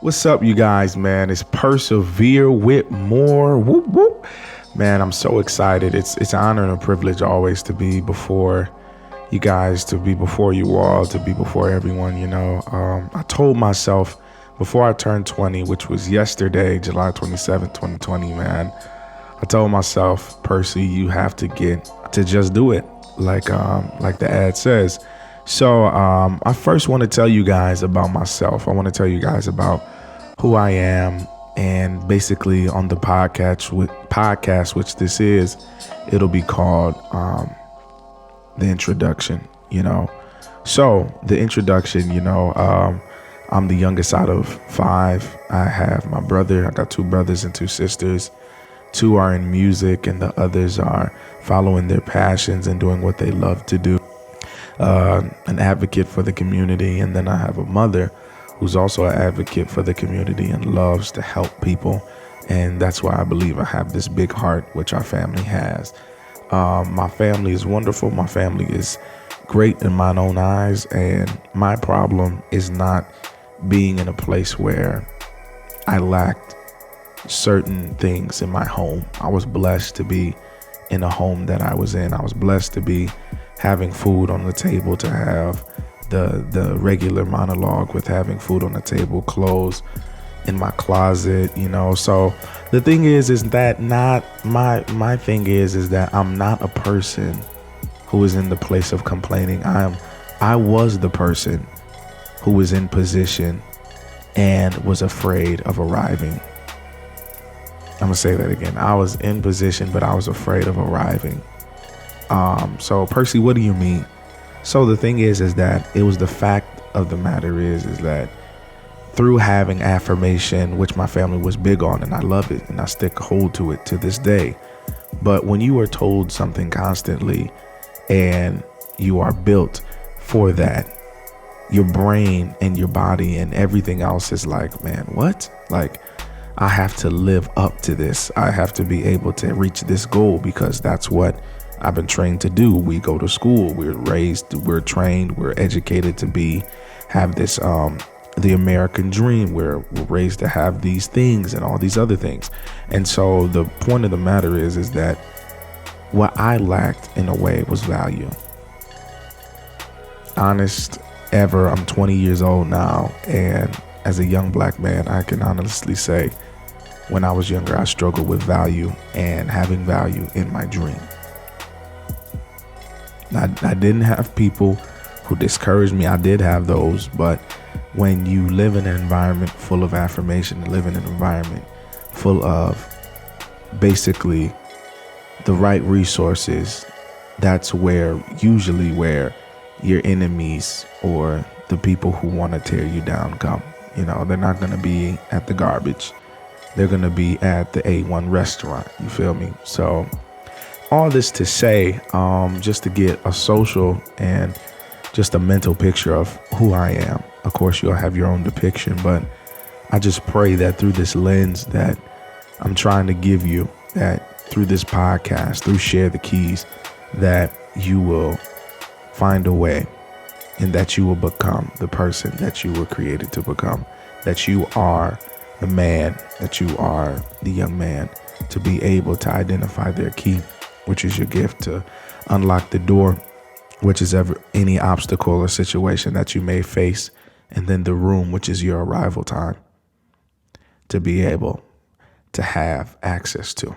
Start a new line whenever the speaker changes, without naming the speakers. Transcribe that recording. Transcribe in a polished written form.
What's up, you guys, man? It's Persevere with More. Whoop, whoop. Man, I'm so excited. It's an honor and a privilege always to be before you guys, to be before you all, to be before everyone, I told myself before I turned 20, which was yesterday, July 27th, 2020, man, I told myself, Percy, you have to get to just do it, like the ad says. So I first want to tell you guys about myself. I want to tell you guys about who I am, and basically on the podcast, which this is, it'll be called the introduction. So the introduction. I'm the youngest out of 5. I have my brother. I got 2 brothers and 2 sisters. 2 are in music, and the others are following their passions and doing what they love to do. An advocate for the community, and then I have a mother who's also an advocate for the community and loves to help people, and that's why I believe I have this big heart, which our family has. My family is wonderful. My family is great in my own eyes, and my problem is not being in a place where I lacked certain things in my home. I was blessed to be in a home that I was in. I was blessed to be having food on the table, to have the regular monologue with having food on the table, clothes in my closet, So the thing is that not my thing is that I'm not a person who is in the place of complaining. I was the person who was in position and was afraid of arriving. I'm gonna say that again. I was in position, but I was afraid of arriving. So Percy, what do you mean? So the thing is that it was the fact of the matter is that through having affirmation, which my family was big on, and I love it, and I stick hold to it to this day. But when you are told something constantly and you are built for that, your brain and your body and everything else is like, man, what? Like, I have to live up to this. I have to be able to reach this goal because that's what I've been trained to do. We go to school, we're raised, we're trained, we're educated to have this, the American dream. We're raised to have these things and all these other things. And so the point of the matter is that what I lacked in a way was value. Honest ever, I'm 20 years old now. And as a young black man, I can honestly say when I was younger, I struggled with value and having value in my dream. I didn't have people who discouraged me. I did have those, but when you live in an environment full of affirmation, live in an environment full of basically the right resources, that's usually where your enemies or the people who want to tear you down come. They're not going to be at the garbage. They're going to be at the A1 restaurant. You feel me? So all this to say, just to get a social and just a mental picture of who I am. Of course, you'll have your own depiction, but I just pray that through this lens that I'm trying to give you, that through this podcast, through Share the Keys, that you will find a way and that you will become the person that you were created to become, that you are the man, that you are the young man, to be able to identify their key, which is your gift, to unlock the door, which is any obstacle or situation that you may face, and then the room, which is your arrival time, to be able to have access to.